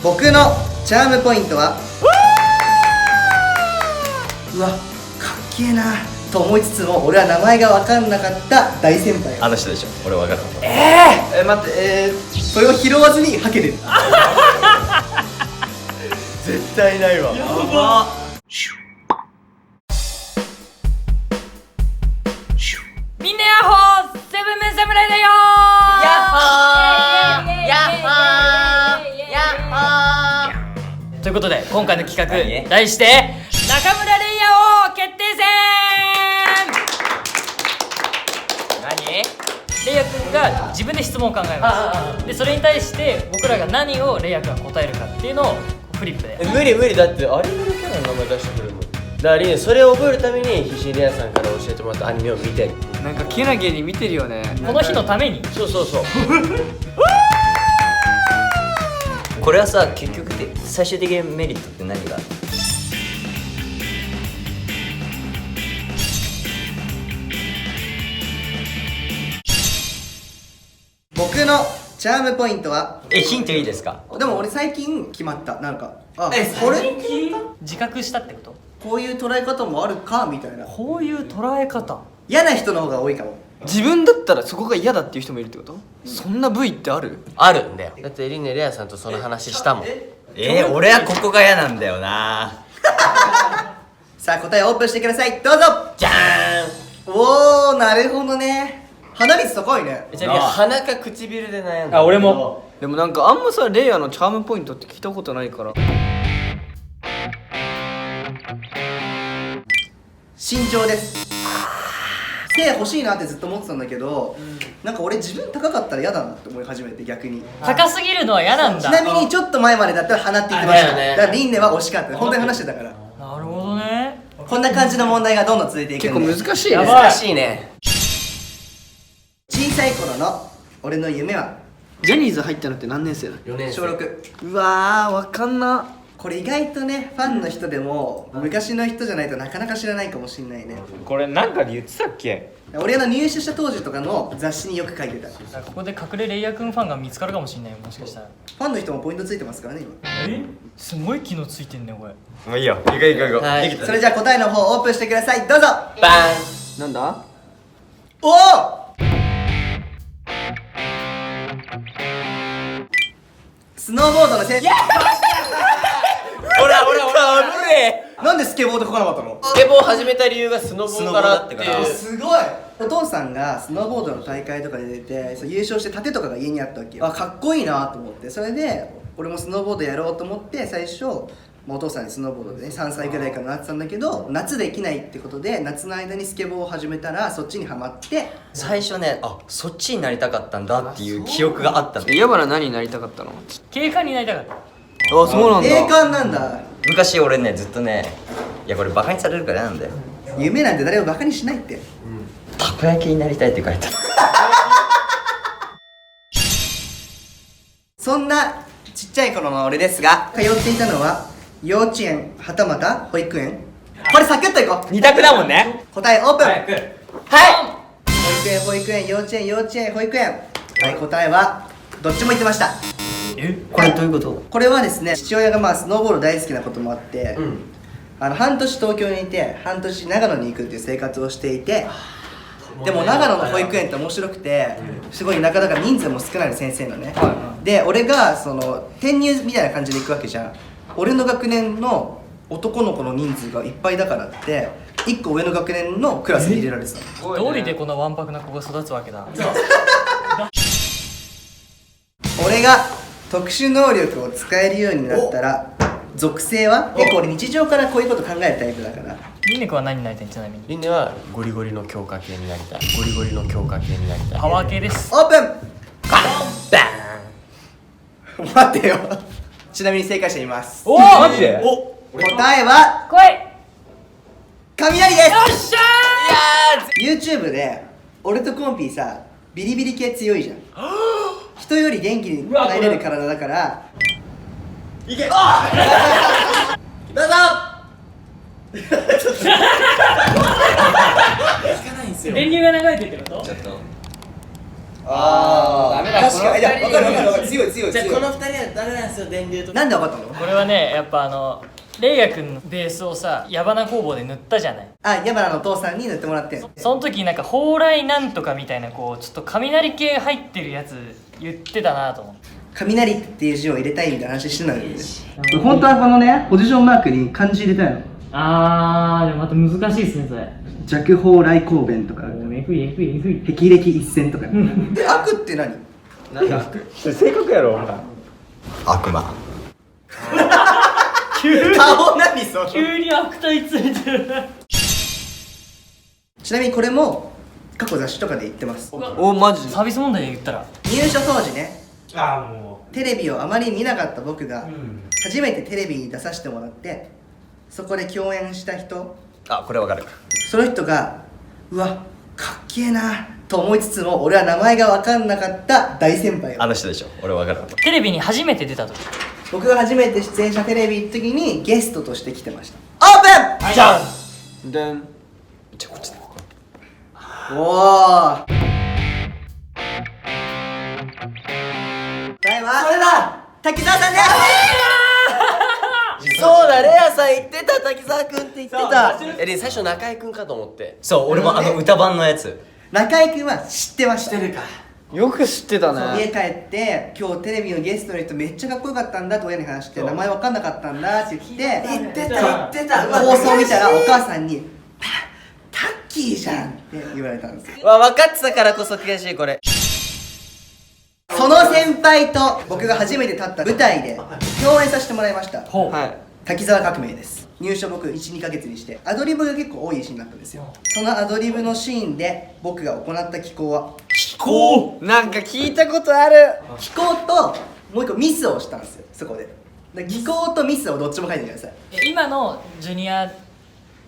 僕のチャームポイントはうわ、かっけえなと思いつつも俺は名前が分かんなかった大先輩。あの人でしょ、俺分かる。待って、それを拾わずにハケてる絶対ないわ。やば。みんなヤッホー、セブンメン侍だよー。ヤッホーヤッホーヤッホー。ということで今回の企画何題して中村レイヤー王決定戦。何？レイヤくんが自分で質問を考えます。でそれに対して僕らが何をレイヤくんが答えるかっていうのをフリップで。無理だってアニメのキャラの名前出してくれるもん。だからリンそれを覚えるために必死にレアさんから教えてもらったアニメを見て。なんかけなげに見てるよね。この日のために。そうこれはさ、結局で最終的なメリットって何がある？僕のチャームポイントは、ヒントいいですか？でも俺最近決まった。なんかこれ自覚したってこと？こういう捉え方もあるかみたいな。こういう捉え方。嫌な人の方が多いかも。自分だったらそこが嫌だっていう人もいるってこと？そんな部位ってある？あるんだよ。だってリンねレアさんとその話したもん。俺はここが嫌なんだよな。さあ答えをオープンしてください、どうぞ。じゃーん。おー、なるほどね。鼻率高いね。ちなみに鼻か唇で悩んだ。あ、俺も。でもなんかあんまさレイヤーのチャームポイントって聞いたことないから。身長です。背欲しいなってずっと思ってたんだけど、なんか俺自分高かったら嫌だなって思い始めて、逆に。高すぎるのは嫌なんだ。ちなみにちょっと前までだったら鼻って言ってました。だよねだからリンネは惜しかった。本当に話してたから。なるほどね。こんな感じの問題がどんどん続いていくんで。結構難しいね。やば難しいね。小さい頃の俺の夢はジャニーズ入ったのって何年生だ？ 4年小生。 6。うわー、わかんな。これ意外とね、ファンの人でも昔の人じゃないとなかなか知らないかもしんないね。これなんかで言ってたっけ？俺の入社した当時とかの雑誌によく書いてた。フここで隠れレイヤーくんファンが見つかるかもしれないよ、もしかしたら。ァンの人もポイントついてますからね、すごい機能ついてんねこれ。もういいよ、行こう行こう行こう。はい今。それじゃあ答えの方オープンしてください、どうぞ。バーン。なんだ？おお、スノーボードの先生。ほらなんでスケボーで書かなかったの？スケボーを始めた理由がスノボーからっていう。すごい。お父さんがスノーボードの大会とかで出て、そう優勝して盾とかが家にあったわけよ。あ、かっこいいなと思って、それで俺もスノーボードやろうと思って最初お父さんにスノーボードでね3歳ぐらいからなってたんだけど、夏できないってことで夏の間にスケボーを始めたらそっちにはまって。最初ね、そっちになりたかったんだっていう記憶があったの。矢原何になりたかったの？警官になりたかった。あ、そうなんだ。栄冠なんだ。昔俺ね、ずっとね、いやこれバカにされるから嫌なんだよ。夢なんて誰もバカにしないって。たこ焼きになりたいって書いてある。そんなちっちゃい頃の俺ですが、通っていたのは幼稚園はたまた保育園。これサクッといこう。二択だもんね。答えオープン。早く。保育園、幼稚園、保育園。はい、答えはどっちも言ってました。これどういうこと？ここれはですね、父親がスノーボード大好きなこともあって、半年東京にいて半年長野に行くっていう生活をしていて、でも長野の保育園って面白くて、すごいなかなか人数も少ないの、先生のね。で俺がその転入みたいな感じで行くわけじゃん。俺の学年の男の子の人数がいっぱいだからって1個上の学年のクラスに入れられてたの。道理でこのわんぱくな子が育つわけだ。俺が特殊能力を使えるようになったら属性は結構俺日常からこういうこと考えるタイプだから。ミネ君は何になりたい？ちなみにリンネはゴリゴリの強化系になりたい。ゴリゴリの強化系になりたい。パワー系です。オープン。バ待ってよ。ちなみに正解者います。おお、マジで？答えは来い。雷です。よっしゃ YouTube で俺とコンピーさビリビリ系強いじゃん。人より元気に入れる体だから。いけ。どうぞ。ー。電流が流れてるってこと？オあダメだ確かに。いや、分かる分かる分かる。強い強い強い。じゃあこの2人はダメなんですよ、電流と。なんで分かったの？これはねやっぱレイヤ君のベースをさ矢花工房で塗ったじゃない。あ、矢花のお父さんに塗ってもらってんの。その時なんか蓬莱なんとかみたいなこうちょっと雷系入ってるやつ言ってたなと思って。雷っていう字を入れたいみたいな話してたんだよね。本当はこのね、ポジションマークに漢字入れたいの。あーでもまた難しいっすねそれ。弱砲来光弁とか、えぐいえぐいえぐい。霹靂一閃とか。で、悪って何？なんだそれ正確やろお前悪魔顔何それ？急に悪態ついてる。ちなみにこれも過去雑誌とかで言ってます。おマジでサービス問題で言ったら入所当時ね、ああもテレビをあまり見なかった僕が初めてテレビに出させてもらって、そこで共演した人、あこれわかるその人がうわかっけえなと思いつつも俺は名前が分かんなかった大先輩を、あの人でしょ俺わかるテレビに初めて出た時。僕が初めて出演したテレビの時にゲストとして来てました。オープン、じゃん。でんじゃあこっちだおータイマーそれだ滝沢さんですそうだ、レアさん言ってた、滝沢くんって言ってた。で最初中居くんかと思って。そう俺も歌版のやつ中居君は知ってました。知ってるか。よく知ってたね。家帰って今日テレビのゲストの人めっちゃかっこよかったんだと親に話して名前分かんなかったんだって言って言ってた。放送見たらお母さんにタッキーじゃんって言われたんですよ。分かってたからこそ悔しいこれ。その先輩と僕が初めて立った舞台で共演させてもらいました。ほう。はい。滝沢革命です。入所僕 1,2 ヶ月にしてアドリブが結構多いシーンだったんですよ。そのアドリブのシーンで僕が行った機構はなんか聞いたことある。機構ともう一個ミスをしたんですよ。そこで機構とミスをどっちも書いてください。今のジュニア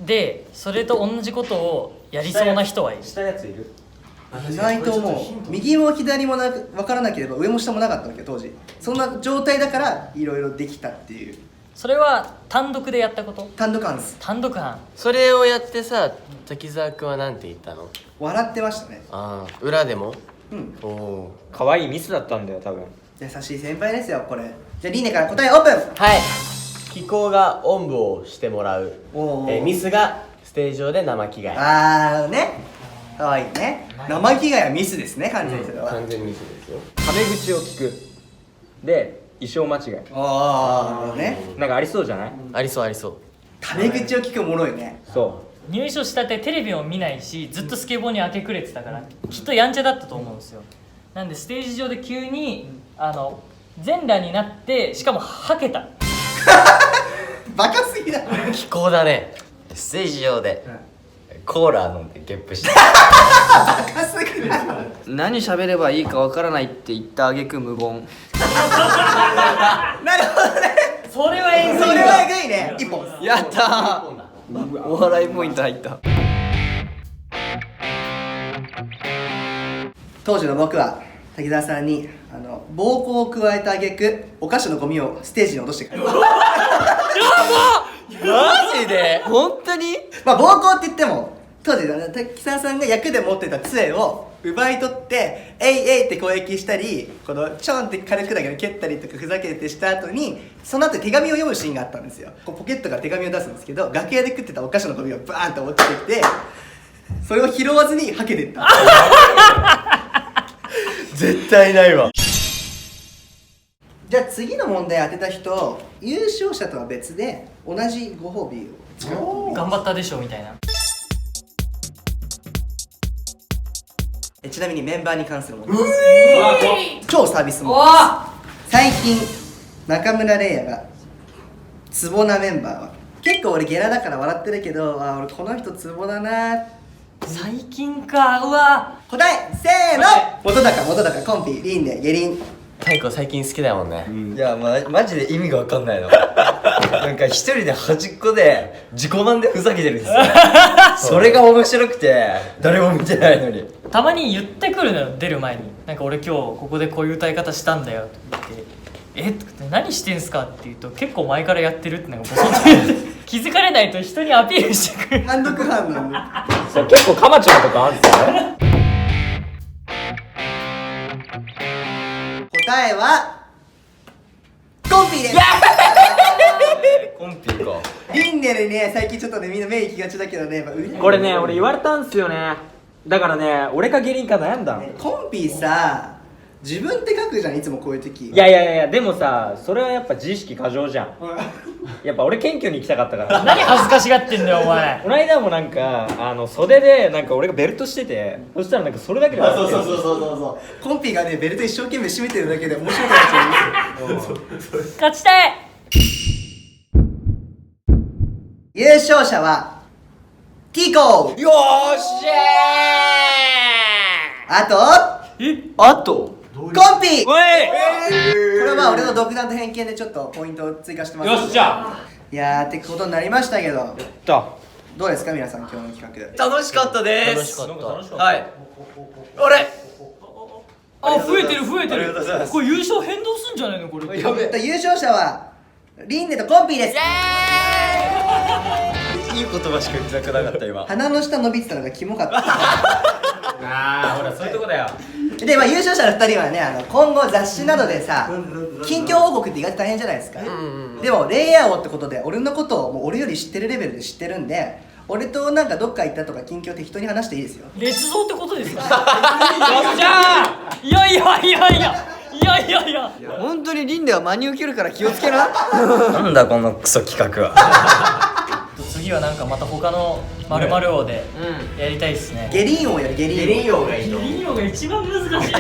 でそれと同じことをやりそうな人はいる。したやついる？いないと思う。右も左も分からなければ上も下もなかったわけ当時。そんな状態だからいろいろできたっていう。それは単独でやったこと？単独犯です。単独犯。それをやってさ、滝沢くんはなんて言ったの？笑ってましたね。ああ、裏でも？うんおお。可愛いミスだったんだよ多分優しい先輩ですよこれ。じゃあリーネから答えオープン。はい。機構がおんぶをしてもらう。おーミスがステージ上で生着替え。あーね、かわいいね。生着替えはミスですね完全にそれは。完全ミスですよ。タメ口を聞くで衣装間違いああね、なんかありそうじゃないありそうありそう。タメ口を聞くおもろいね。そ入所したてテレビを見ないしずっとスケボーに明け暮れてたからきっとやんちゃだったと思うんですよ。なんでステージ上で急に全裸になってしかもはけた。バカすぎだ。機構だね。ステージ上でコーラ飲んでゲップしてバカすぎだ。何喋ればいいかわからないって言った挙句無言。なるほどね。それはえぐいわ。それはえぐいね。一本。やったー。お笑いポイント入った。当時の僕は滝沢さんに暴行を加えた挙句お菓子のゴミをステージに落としてくれる。マジで？本当に？まあ暴行って言っても当時滝沢さんが役で持ってた杖を奪い取って「えいえい」って攻撃したりこのチョンって軽くだけど蹴ったりとかふざけてした後にその後手紙を読むシーンがあったんですよ。こうポケットから手紙を出すんですけど楽屋で食ってたお菓子のゴミがバーンと落ちてきてそれを拾わずにはけてった絶対ないわ。じゃあ次の問題当てた人優勝者とは別で同じご褒美を使う。頑張ったでしょみたいな。ちなみにメンバーに関する問題です。超サービス問題です。最近中村嶺亜がツボなメンバーは結構俺ゲラだから笑ってるけど俺この人ツボだな。最近か。うわ答えせーの。元高コンピリンネゲリン。太鼓最近好きだもんね。いやマジで意味が分かんないのなんか一人で端っこで自己満でふざけてるんですよそれが面白くて誰も見てないのにたまに言ってくるのよ出る前に。なんか俺今日ここでこういう歌い方したんだよって言って「えっ?」って何してんすかって言うと結構前からやってるってなんかボソッと言って気づかれないと人にアピールしてくる。単独犯なんで。うそれ結構カマチョのとかあるんですよね答えはコンピーです。コンピか。リンネルね、最近ちょっとね、みんな目行きがちだけどね、やっぱこれね俺言われたんすよね。だからね俺かゲリンか悩んだ。コンピーさ、自分って書くじゃん、いつもこういう時。いやいやいやでもさそれはやっぱ自意識過剰じゃん。やっぱ俺謙虚に行きたかったから何恥ずかしがってんだよお前。この間もなんか袖でなんか俺がベルトしてて、そしたらなんかそれだけで笑ってる。そうコンピーがね、ベルト一生懸命締めてるだけで面白くなっちゃうんですよ。勝ちたい。優勝者はティコ。よーしあとあとコンピー。こおいれはまあ俺の独断と偏見でちょっとポイントを追加してます。よっしゃいやーってことになりましたけど、とどうですか皆さん、今日の企画。楽しかったで楽しす。かった。はい。あれあ、増えてる増えてありるがとうございますこれ優勝変動すんじゃないのこれ。やべ優勝者はリンネとコンピーです。いい言葉しか言ってなかった今。鼻の下伸びてたのがキモかった。ああほらそういうとこだよ。で、まあ優勝者の2人はね、今後雑誌などでさ、近況報告って意外と大変じゃないですか。でもレイヤーをってことで俺のことをもう俺より知ってるレベルで知ってるんで、俺となんかどっか行ったとか近況適当に話していいですよ。捏造ってことですか。よっしゃー。いやいやいやいやいやいやいや。本当にリンでは真に受けるから気をつけな。なんだこのクソ企画は。次はなんかまた他の〇〇王でやりたいですね。ゲリン王やるゲリン王。王がいいとリンオが一番難しい。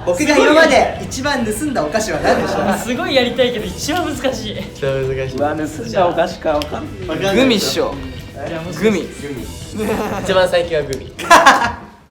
僕が今まで一番盗んだお菓子は何でしょう。すごいやりたいけど一番難しい。一番難しい。盗んだお菓子かわかんない。グミっしょ。いや難しいグミ。一番最近はグミ。